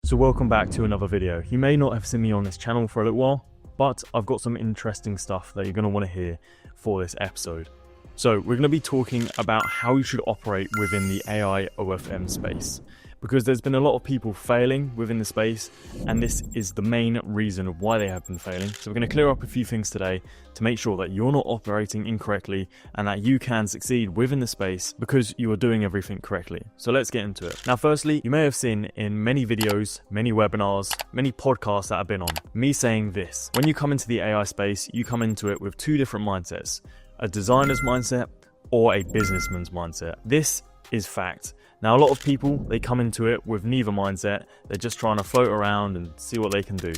So welcome back to another video. You may not have seen me on this channel for a little while, but I've got some interesting stuff that you're going to want to hear for this episode. So we're going to be talking about how you should operate within the AI OFM space, because there's been a lot of people failing within the space, and this is the main reason why they have been failing. So we're going to clear up a few things today to make sure that you're not operating incorrectly and that you can succeed within the space because you are doing everything correctly. So let's get into it. Now, firstly, you may have seen in many videos, many webinars, many podcasts that I've been on, me saying this: when you come into the AI space, you come into it with two different mindsets, a designer's mindset or a businessman's mindset. This is fact. Now, a lot of people, they come into it with neither mindset. They're just trying to float around and see what they can do.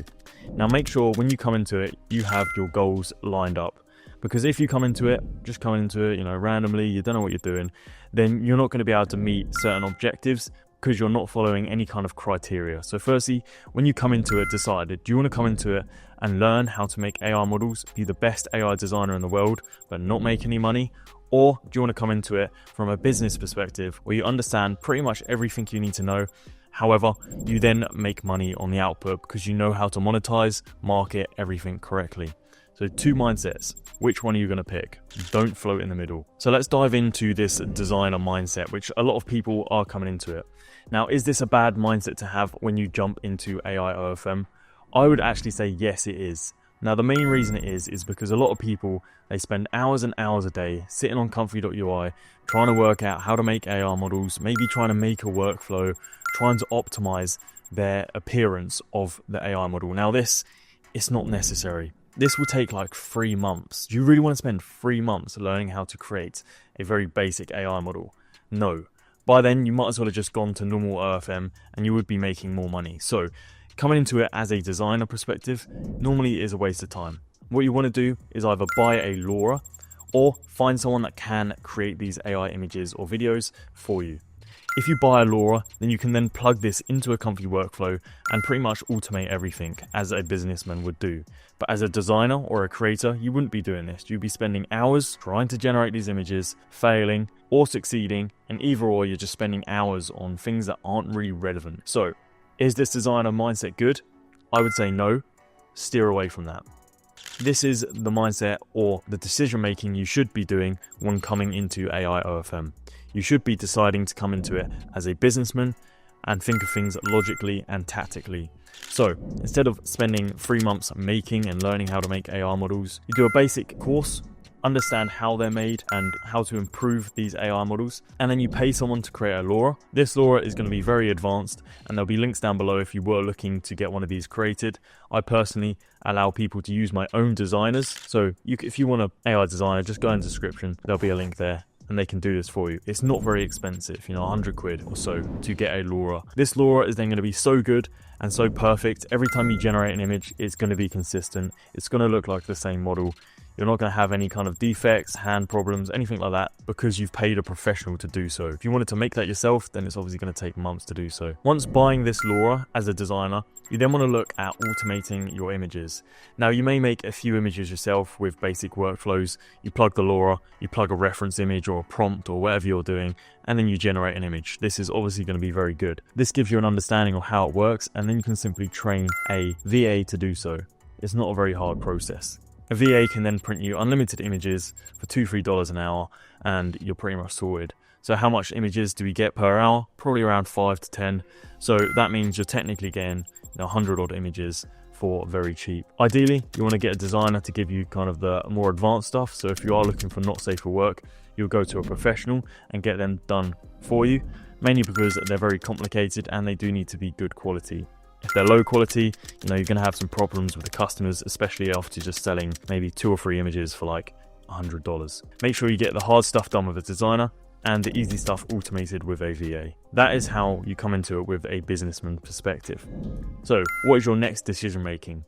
Now, make sure when you come into it, you have your goals lined up. Because if you come into it, randomly, you don't know what you're doing, then you're not going to be able to meet certain objectives because you're not following any kind of criteria. So firstly, when you come into it, decide, do you want to come into it and learn how to make AI models, be the best AI designer in the world, but not make any money? Or do you want to come into it from a business perspective where you understand pretty much everything you need to know? However, you then make money on the output because you know how to monetize, market everything correctly. So two mindsets. Which one are you going to pick? Don't float in the middle. So let's dive into this designer mindset, which a lot of people are coming into it. Now, is this a bad mindset to have when you jump into AI OFM? I would actually say yes, it is. Now, the main reason it is because a lot of people, they spend hours and hours a day sitting on comfy.ui, trying to work out how to make AI models, maybe trying to make a workflow, trying to optimize their appearance of the AI model. Now, it's not necessary. This will take like 3 months. Do you really want to spend 3 months learning how to create a very basic AI model? No. By then, you might as well have just gone to normal OFM and you would be making more money. So coming into it as a designer perspective normally is a waste of time. What you want to do is either buy a LoRa or find someone that can create these AI images or videos for you. If you buy a LoRa, then you can then plug this into a comfy workflow and pretty much automate everything as a businessman would do. But as a designer or a creator, you wouldn't be doing this. You'd be spending hours trying to generate these images, failing or succeeding, and either or you're just spending hours on things that aren't really relevant. So, is this designer mindset good? I would say no. Steer away from that. This is the mindset or the decision making you should be doing when coming into AI OFM. You should be deciding to come into it as a businessman and think of things logically and tactically. So instead of spending 3 months making and learning how to make AI models, you do a basic course, understand how they're made and how to improve these AI models, and then you pay someone to create a LoRa. This LoRa is going to be very advanced, and there'll be links down below if you were looking to get one of these created. I personally allow people to use my own designers, so if you want an AI designer, just go in the description, there'll be a link there and they can do this for you. It's not very expensive, 100 quid or so to get a LoRa. This LoRa is then going to be so good and so perfect. Every time you generate an image, it's going to be consistent. It's going to look like the same model. You're not going to have any kind of defects, hand problems, anything like that, because you've paid a professional to do so. If you wanted to make that yourself, then it's obviously going to take months to do so. Once buying this LoRa as a designer, you then want to look at automating your images. Now, you may make a few images yourself with basic workflows. You plug the LoRa, you plug a reference image or a prompt or whatever you're doing, and then you generate an image. This is obviously going to be very good. This gives you an understanding of how it works, and then you can simply train a VA to do so. It's not a very hard process. A VA can then print you unlimited images for $2-3 an hour, and you're pretty much sorted. So how much images do we get per hour? Probably around 5 to 10. So that means you're technically getting 100 odd images for very cheap. Ideally, you want to get a designer to give you kind of the more advanced stuff. So if you are looking for not safe for work, you'll go to a professional and get them done for you, mainly because they're very complicated and they do need to be good quality. If they're low quality, you're going to have some problems with the customers, especially after just selling maybe 2 or 3 images for like $100. Make sure you get the hard stuff done with a designer and the easy stuff automated with a VA. That is how you come into it with a businessman perspective. So what is your next decision making?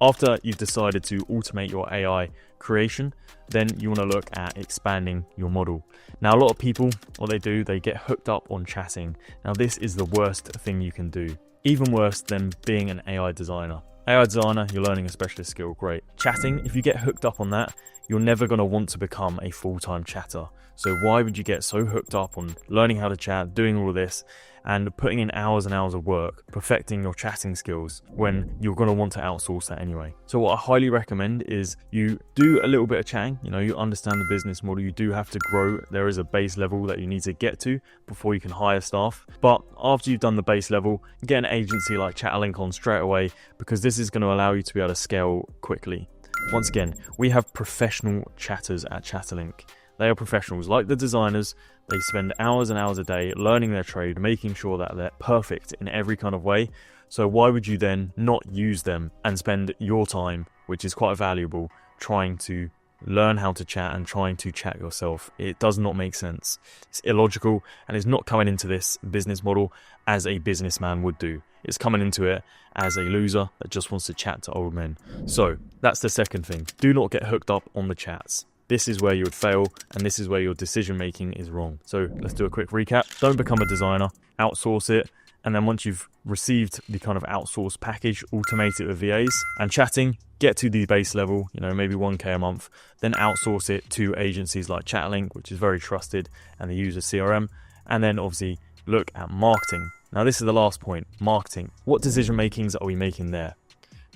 After you've decided to automate your AI creation, then you want to look at expanding your model. Now, a lot of people, what they do, they get hooked up on chatting. Now, this is the worst thing you can do. Even worse than being an AI designer. AI designer, you're learning a specialist skill, great. Chatting, if you get hooked up on that, you're never going to want to become a full-time chatter. So why would you get so hooked up on learning how to chat, doing all this, and putting in hours and hours of work perfecting your chatting skills when you're going to want to outsource that anyway. So what I highly recommend is you do a little bit of chatting, you understand the business model, you do have to grow. There is a base level that you need to get to before you can hire staff. But after you've done the base level, get an agency like Chatlink on straight away, because this is going to allow you to be able to scale quickly. Once again, we have professional chatters at Chatlink. They are professionals like the designers. They spend hours and hours a day learning their trade, making sure that they're perfect in every kind of way. So why would you then not use them and spend your time, which is quite valuable, trying to learn how to chat and trying to chat yourself? It does not make sense. It's illogical, and it's not coming into this business model as a businessman would do. It's coming into it as a loser that just wants to chat to old men. So that's the second thing. Do not get hooked up on the chats. This is where you would fail, and this is where your decision making is wrong. So let's do a quick recap. Don't become a designer, outsource it. And then once you've received the kind of outsourced package, automate it with VAs and chatting, get to the base level, maybe 1K a month, then outsource it to agencies like Chatlink, which is very trusted, and they use a CRM. And then obviously look at marketing. Now this is the last point, marketing. What decision makings are we making there?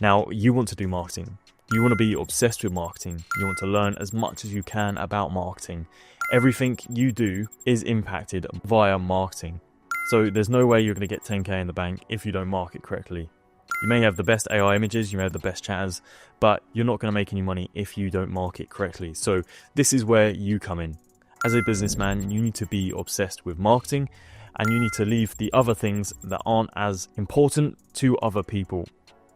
Now you want to do marketing. You want to be obsessed with marketing. You want to learn as much as you can about marketing. Everything you do is impacted via marketing. So there's no way you're going to get 10K in the bank if you don't market correctly. You may have the best AI images, you may have the best chatters, but you're not going to make any money if you don't market correctly. So this is where you come in. As a businessman, you need to be obsessed with marketing, and you need to leave the other things that aren't as important to other people.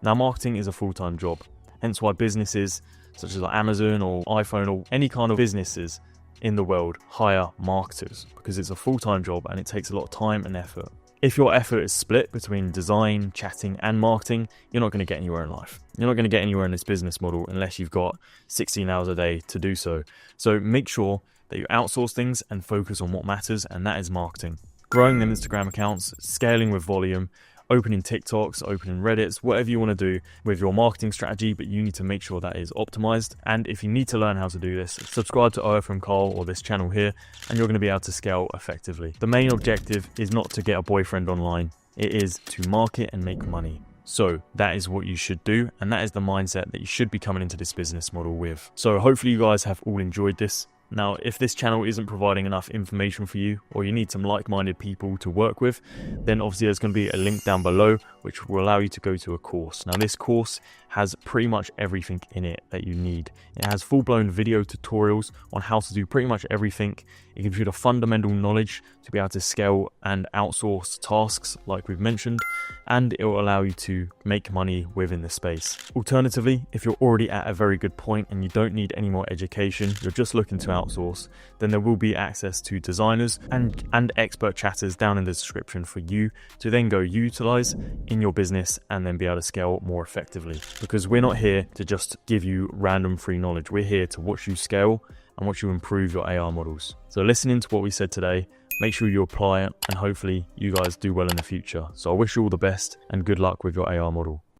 Now, marketing is a full-time job. Hence why businesses such as like Amazon or iPhone or any kind of businesses in the world hire marketers, because it's a full-time job and it takes a lot of time and effort. If your effort is split between design, chatting and marketing, you're not going to get anywhere in life. You're not going to get anywhere in this business model unless you've got 16 hours a day to do so. So make sure that you outsource things and focus on what matters, and that is marketing. Growing them Instagram accounts, scaling with volume, opening TikToks, opening Reddits, whatever you want to do with your marketing strategy, but you need to make sure that is optimized. And if you need to learn how to do this, subscribe to OFMKyle or this channel here, and you're going to be able to scale effectively. The main objective is not to get a boyfriend online. It is to market and make money. So that is what you should do, and that is the mindset that you should be coming into this business model with. So hopefully you guys have all enjoyed this. Now, if this channel isn't providing enough information for you, or you need some like-minded people to work with, then obviously there's going to be a link down below which will allow you to go to a course. Now, this course has pretty much everything in it that you need. It has full-blown video tutorials on how to do pretty much everything. It gives you the fundamental knowledge to be able to scale and outsource tasks like we've mentioned, and it will allow you to make money within the space. Alternatively, if you're already at a very good point and you don't need any more education, you're just looking to outsource, then there will be access to designers and expert chatters down in the description for you to then go utilize in your business and then be able to scale more effectively. Because we're not here to just give you random free knowledge. We're here to watch you scale and watch you improve your AR models. So listening to what we said today, make sure you apply it, and hopefully you guys do well in the future. So I wish you all the best and good luck with your AR model.